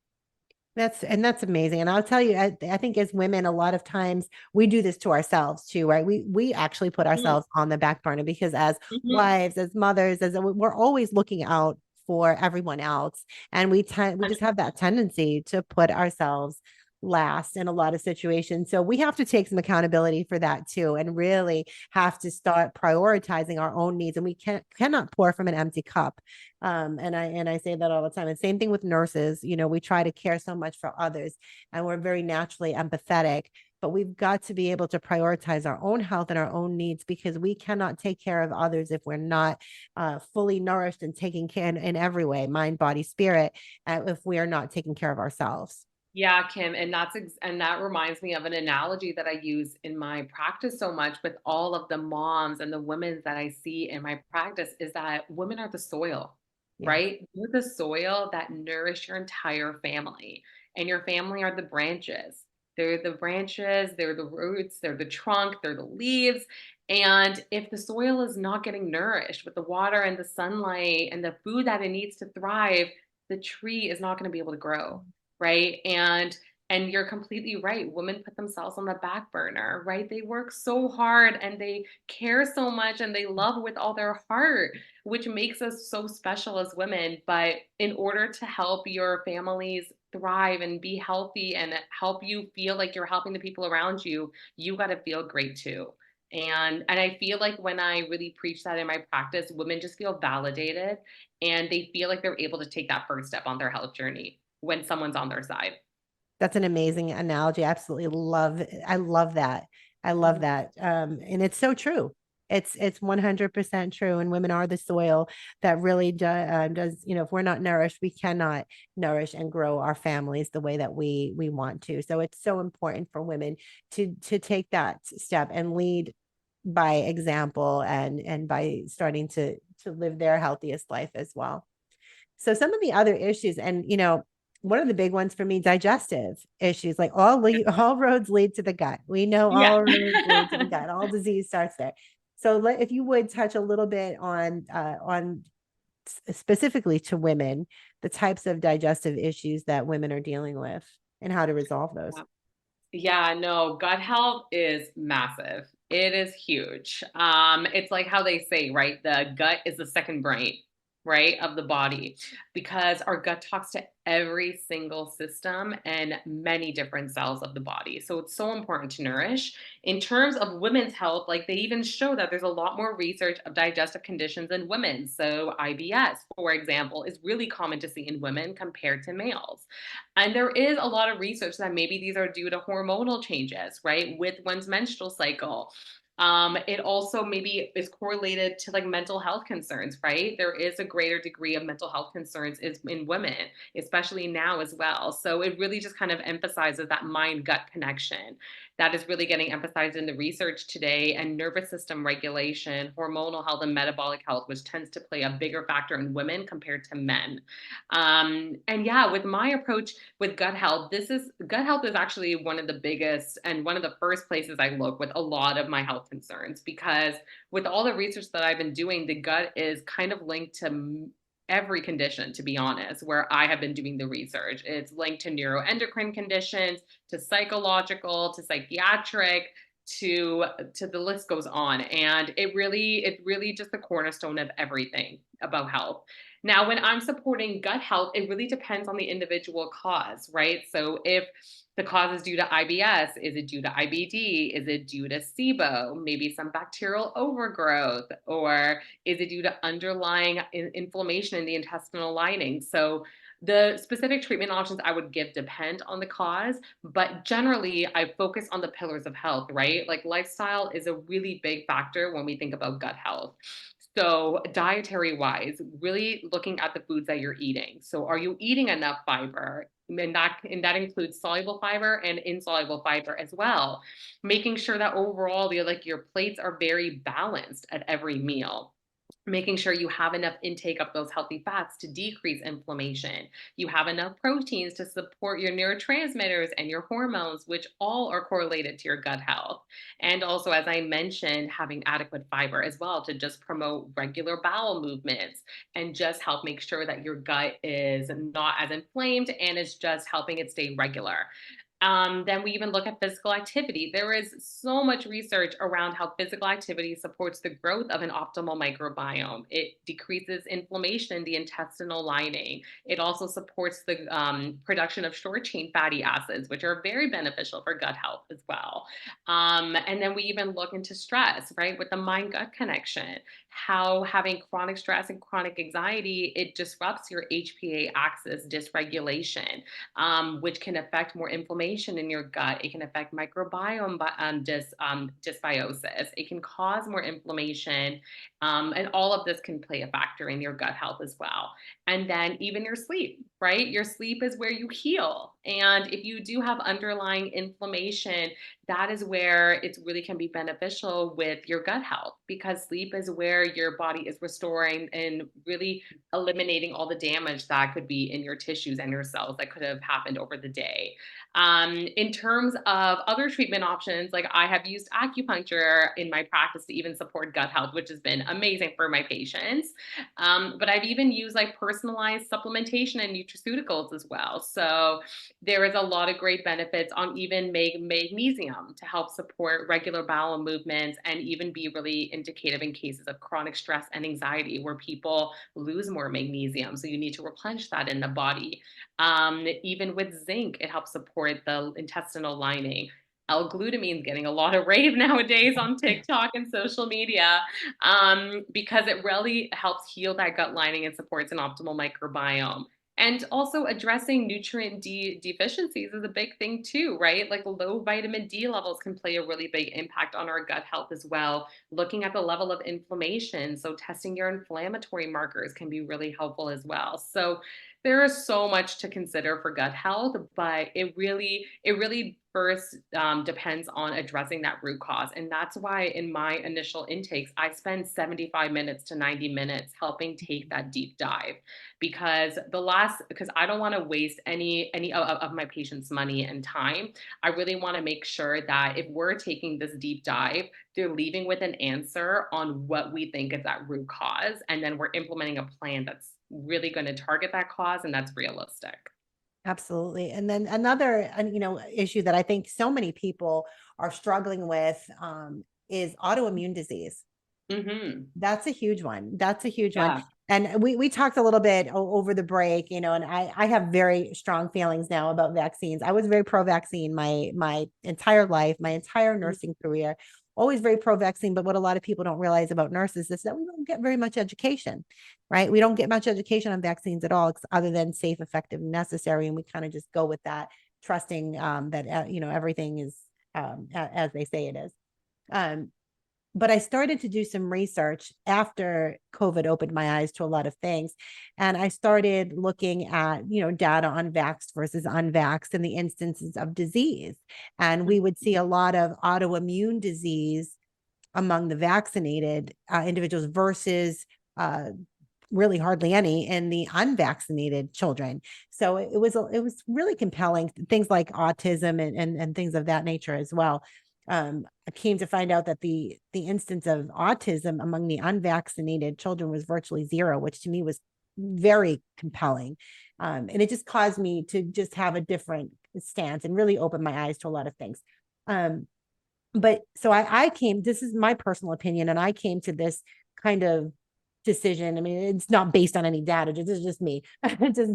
That's amazing. And I'll tell you, I think as women, a lot of times we do this to ourselves too, right? We actually put Mhm, ourselves on the back burner because as mhm. wives, as mothers, as we're always looking out for everyone else. And we just have that tendency to put ourselves last in a lot of situations. So we have to take some accountability for that too, and really have to start prioritizing our own needs. And we cannot pour from an empty cup. And I say that all the time. And same thing with nurses. We try to care so much for others, and we're very naturally empathetic. But we've got to be able to prioritize our own health and our own needs, because we cannot take care of others if we're not fully nourished and taking care in every way, mind, body, spirit, if we are not taking care of ourselves. Yeah, Kim, and that reminds me of an analogy that I use in my practice so much with all of the moms and the women that I see in my practice, is that women are the soil, Yes. right? You're the soil that nourish your entire family, and your family are the branches. They're the branches, they're the roots, they're the trunk, they're the leaves. And if the soil is not getting nourished with the water and the sunlight and the food that it needs to thrive, the tree is not going to be able to grow, right? And you're completely right. Women put themselves on the back burner, right? They work so hard and they care so much and they love with all their heart, which makes us so special as women. But in order to help your families thrive and be healthy and help you feel like you're helping the people around you, you got to feel great too. And I feel like when I really preach that in my practice, women just feel validated, and they feel like they're able to take that first step on their health journey when someone's on their side. That's an amazing analogy. Absolutely love. I love that. I love Mhm. that. And it's so true. It's 100% true. And women are the soil that really does. If we're not nourished, we cannot nourish and grow our families the way that we want to. So it's so important for women to take that step and lead by example, and by starting to live their healthiest life as well. So some of the other issues, and one of the big ones for me, digestive issues, like all roads lead to the gut. We know Yeah. all roads lead to the gut. All disease starts there. So if you would touch a little bit on specifically to women, the types of digestive issues that women are dealing with and how to resolve those. Yeah, no, gut health is massive. It is huge. It's like how they say, right? The gut is the second brain, right, of the body, because our gut talks to every single system and many different cells of the body. So it's so important to nourish. In terms of women's health, like they even show that there's a lot more research of digestive conditions in women. So IBS, for example, is really common to see in women compared to males. And there is a lot of research that maybe these are due to hormonal changes, right, with one's menstrual cycle. It also maybe is correlated to like mental health concerns, right? There is a greater degree of mental health concerns is in women, especially now as well. So it really just kind of emphasizes that mind gut connection that is really getting emphasized in the research today, and nervous system regulation, hormonal health, and metabolic health, which tends to play a bigger factor in women compared to men. And yeah, with my approach with gut health is actually one of the biggest and one of the first places I look with a lot of my health concerns, because with all the research that I've been doing, the gut is kind of linked to every condition, to be honest, where I have been doing the research. It's linked to neuroendocrine conditions, to psychological, to psychiatric, to the list goes on. And it really just the cornerstone of everything about health. Now, when I'm supporting gut health, it really depends on the individual cause, right? So if the cause is due to IBS, is it due to IBD? Is it due to SIBO? Maybe some bacterial overgrowth? Or is it due to underlying inflammation in the intestinal lining? So the specific treatment options I would give depend on the cause, but generally I focus on the pillars of health, right? Like lifestyle is a really big factor when we think about gut health. So, dietary wise, really looking at the foods that you're eating. So, are you eating enough fiber? And that includes soluble fiber and insoluble fiber as well. Making sure that overall your plates are very balanced at every meal. Making sure you have enough intake of those healthy fats to decrease inflammation. You have enough proteins to support your neurotransmitters and your hormones, which all are correlated to your gut health. And also, as I mentioned, having adequate fiber as well to just promote regular bowel movements and just help make sure that your gut is not as inflamed and is just helping it stay regular. Then we even look at physical activity. There is so much research around how physical activity supports the growth of an optimal microbiome. It decreases inflammation in the intestinal lining. It also supports the production of short chain fatty acids, which are very beneficial for gut health as well. And then we even look into stress, right, with the mind gut connection, how having chronic stress and chronic anxiety, it disrupts your HPA axis dysregulation, which can affect more inflammation in your gut. It can affect microbiome dysbiosis. It can cause more inflammation. And all of this can play a factor in your gut health as well. And then even your sleep, right? Your sleep is where you heal. And if you do have underlying inflammation, that is where it really can be beneficial with your gut health, because sleep is where your body is restoring and really eliminating all the damage that could be in your tissues and your cells that could have happened over the day. In terms of other treatment options, like I have used acupuncture in my practice to even support gut health, which has been amazing for my patients. But I've even used like personalized supplementation and nutraceuticals as well. So there is a lot of great benefits on even magnesium to help support regular bowel movements and even be really indicative in cases of chronic stress and anxiety where people lose more magnesium. So you need to replenish that in the body. Even with zinc, it helps support the intestinal lining. L-glutamine is getting a lot of rave nowadays on TikTok and social media, because it really helps heal that gut lining and supports an optimal microbiome. And also addressing nutrient deficiencies is a big thing too, right? Like low vitamin D levels can play a really big impact on our gut health as well. Looking at the level of inflammation, so testing your inflammatory markers can be really helpful as well. So There is so much to consider for gut health, but it really first depends on addressing that root cause. And that's why in my initial intakes, I spend 75 minutes to 90 minutes helping take that deep dive because I don't want to waste any of my patients' money and time. I really want to make sure that if we're taking this deep dive, they're leaving with an answer on what we think is that root cause. And then we're implementing a plan that's really going to target that cause and that's realistic. Absolutely. And then another, issue that I think so many people are struggling with, is autoimmune disease. Hmm. That's a huge one. That's a huge one. Yeah. And we talked a little bit over the break, and I have very strong feelings now about vaccines. I was very pro-vaccine my entire life, my entire nursing career, always very pro-vaccine. But what a lot of people don't realize about nurses is that we don't get very much education, right? We don't get much education on vaccines at all, other than safe, effective, and necessary. And we kind of just go with that, trusting that everything is as they say it is. Um, but I started to do some research after COVID opened my eyes to a lot of things. And I started looking at, data on vaxxed versus unvaxxed and the instances of disease. And we would see a lot of autoimmune disease among the vaccinated individuals versus really hardly any in the unvaccinated children. So it was really compelling, things like autism and things of that nature as well. I came to find out that the instance of autism among the unvaccinated children was virtually zero, which to me was very compelling. And it just caused me to just have a different stance and really open my eyes to a lot of things. But so I came, this is my personal opinion, and I came to this kind of decision. I mean, it's not based on any data. This is just me just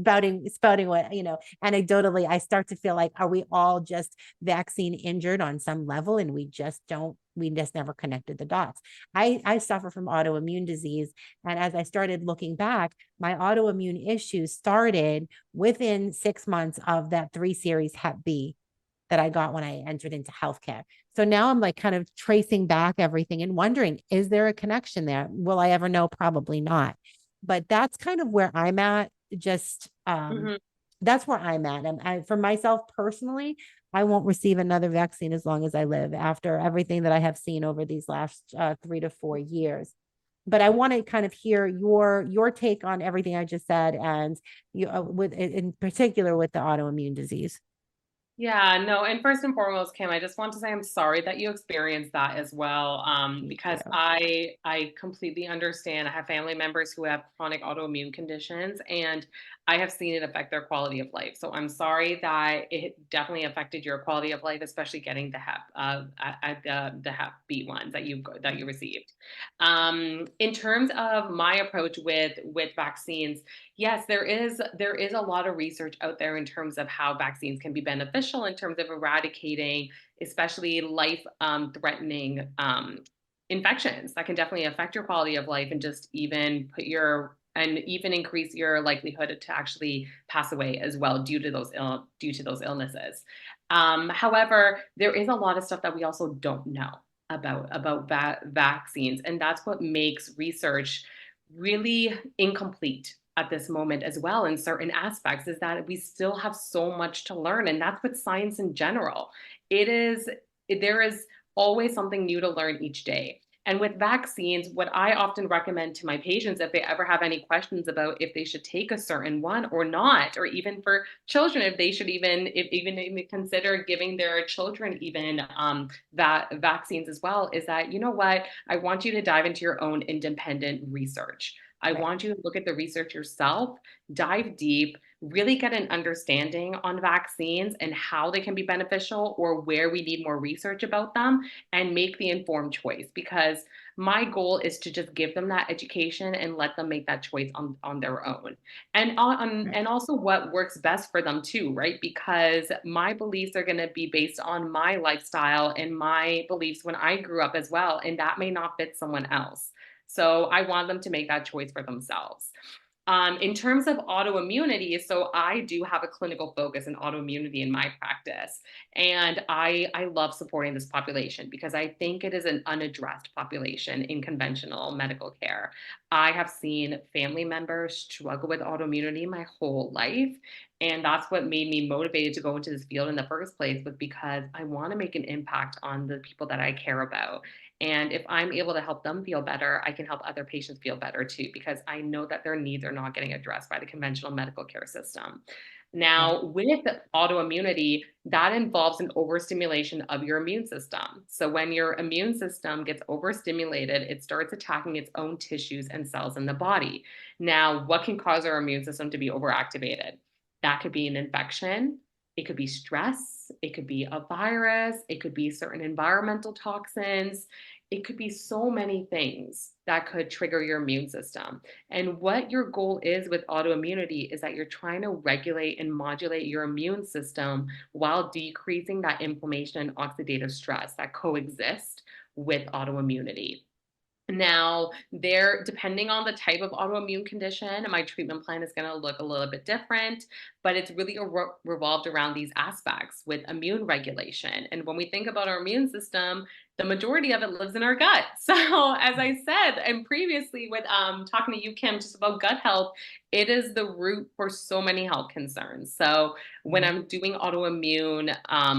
spouting what, anecdotally, I start to feel like, are we all just vaccine injured on some level? And we just never connected the dots. I suffer from autoimmune disease. And as I started looking back, my autoimmune issues started within 6 months of that 3 series Hep B that I got when I entered into healthcare. So now I'm like kind of tracing back everything and wondering, is there a connection there? Will I ever know? Probably not. But that's kind of where I'm at. Just Hmm. that's where I'm at. And for myself personally, I won't receive another vaccine as long as I live after everything that I have seen over these last 3 to 4 years. But I want to kind of hear your take on everything I just said, and with in particular with the autoimmune disease. Yeah, no, and first and foremost, Kim, I just want to say I'm sorry that you experienced that as well. Thank Because you. I completely understand. I have family members who have chronic autoimmune conditions, and I have seen it affect their quality of life. So I'm sorry that it definitely affected your quality of life, especially getting the the Hep B ones that you received. In terms of my approach with vaccines, yes, there is a lot of research out there in terms of how vaccines can be beneficial in terms of eradicating, especially life threatening infections that can definitely affect your quality of life and just even increase your likelihood to actually pass away as well due to those illnesses. However, there is a lot of stuff that we also don't know about vaccines, and that's what makes research really incomplete at this moment as well in certain aspects, is that we still have so much to learn, and that's with science in general. There is always something new to learn each day. And with vaccines, what I often recommend to my patients, if they ever have any questions about if they should take a certain one or not, or even for children, if they should even consider giving their children even vaccines as well, is that, you know what, I want you to dive into your own independent research. I Right. want you to look at the research yourself, dive deep, really get an understanding on vaccines and how they can be beneficial or where we need more research about them, and make the informed choice. Because my goal is to just give them that education and let them make that choice on their own. Right. And also what works best for them too, right? Because my beliefs are going to be based on my lifestyle and my beliefs when I grew up as well. And that may not fit someone else. So I want them to make that choice for themselves. In terms of autoimmunity, so I do have a clinical focus in autoimmunity in my practice. And I love supporting this population because I think it is an unaddressed population in conventional medical care. I have seen family members struggle with autoimmunity my whole life. And that's what made me motivated to go into this field in the first place, was because I want to make an impact on the people that I care about. And if I'm able to help them feel better, I can help other patients feel better too, because I know that their needs are not getting addressed by the conventional medical care system. Yeah. Now, with autoimmunity, that involves an overstimulation of your immune system. So, when your immune system gets overstimulated, it starts attacking its own tissues and cells in the body. Now, what can cause our immune system to be overactivated? That could be an infection, it could be stress, it could be a virus, it could be certain environmental toxins, it could be so many things that could trigger your immune system. And what your goal is with autoimmunity is that you're trying to regulate and modulate your immune system while decreasing that inflammation and oxidative stress that coexist with autoimmunity. Now, there, depending on the type of autoimmune condition, my treatment plan is going to look a little bit different, but it's really revolved around these aspects with immune regulation. And when we think about our immune system, the majority of it lives in our gut. So, as I said, and previously with talking to you, Kim, just about gut health, it is the root for so many health concerns. So, when I'm doing autoimmune,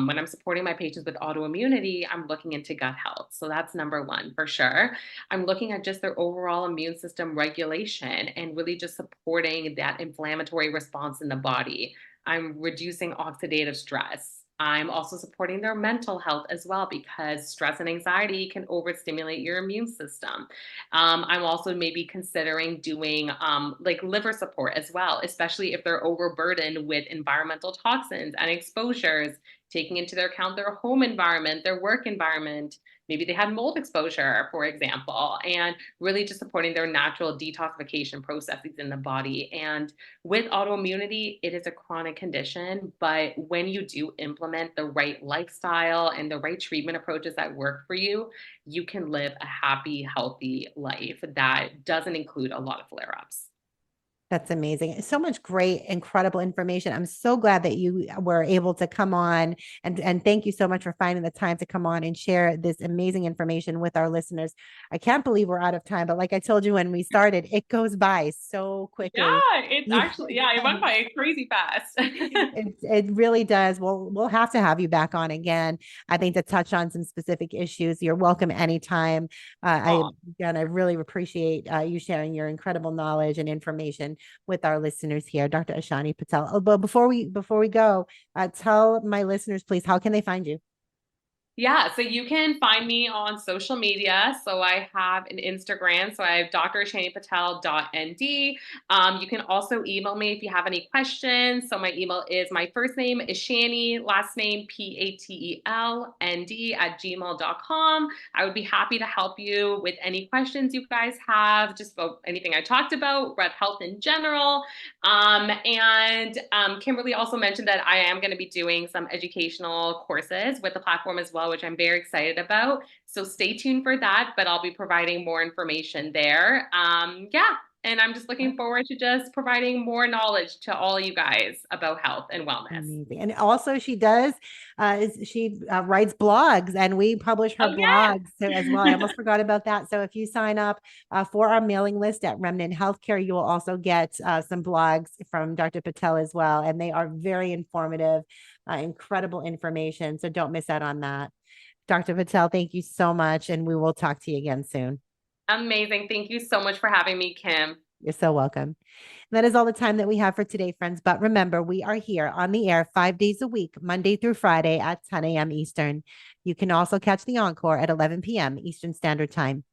when I'm supporting my patients with autoimmunity, I'm looking into gut health. So, that's number one for sure. I'm looking at just their overall immune system regulation and really just supporting that inflammatory response in the body. I'm reducing oxidative stress. I'm also supporting their mental health as well, because stress and anxiety can overstimulate your immune system. I'm also maybe considering doing like liver support as well, especially if they're overburdened with environmental toxins and exposures, taking into their account their home environment, their work environment. Maybe they had mold exposure, for example, and really just supporting their natural detoxification processes in the body. And with autoimmunity, it is a chronic condition, but when you do implement the right lifestyle and the right treatment approaches that work for you, you can live a happy, healthy life that doesn't include a lot of flare ups. That's amazing. So much great, incredible information. I'm so glad that you were able to come on, and thank you so much for finding the time to come on and share this amazing information with our listeners. I can't believe we're out of time, but like I told you when we started, it goes by so Yeah, quickly. it's actually, yeah, it went by crazy fast. It really does. We'll have to have you back on again. I think to touch on some specific issues. You're welcome anytime. Aw. I really appreciate you sharing your incredible knowledge and information with our listeners here, Dr. Ashani Patel. Oh, but before we go, tell my listeners, please, how can they find you? Yeah, so you can find me on social media. So I have an Instagram. So I have drshanipatel.nd. You can also email me if you have any questions. So my email is, my first name is Shani, last name PATELND @gmail.com. I would be happy to help you with any questions you guys have, just about anything I talked about, red health in general. Kimberly also mentioned that I am going to be doing some educational courses with the platform as well, which I'm very excited about. So stay tuned for that, but I'll be providing more information there. Yeah. And I'm just looking forward to just providing more knowledge to all you guys about health and wellness. Amazing. And also she writes blogs, and we publish her Oh, yeah. blogs so as well. I almost forgot about that. So if you sign up for our mailing list at Remnant Healthcare, you will also get some blogs from Dr. Patel as well. And they are very informative, incredible information. So don't miss out on that. Dr. Patel, thank you so much. And we will talk to you again soon. Amazing. Thank you so much for having me, Kim. You're so welcome. That is all the time that we have for today, friends. But remember, we are here on the air 5 days a week, Monday through Friday at 10 a.m. Eastern. You can also catch the encore at 11 p.m. Eastern Standard Time.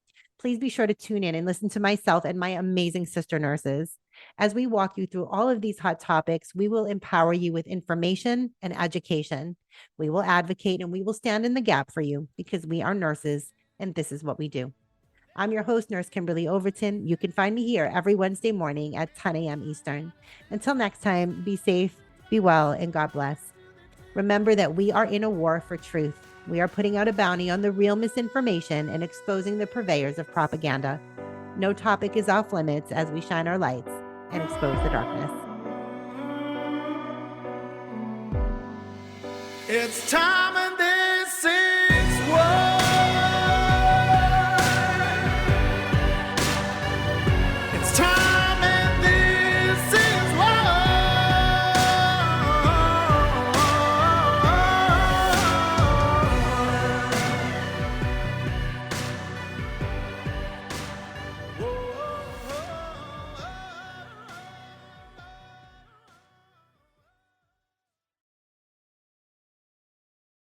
Please be sure to tune in and listen to myself and my amazing sister nurses. As we walk you through all of these hot topics, we will empower you with information and education. We will advocate and we will stand in the gap for you, because we are nurses and this is what we do. I'm your host, Nurse Kimberly Overton. You can find me here every Wednesday morning at 10 a.m. Eastern. Until next time, be safe, be well, and God bless. Remember that we are in a war for truth. We are putting out a bounty on the real misinformation and exposing the purveyors of propaganda. No topic is off limits as we shine our lights and expose the darkness. It's time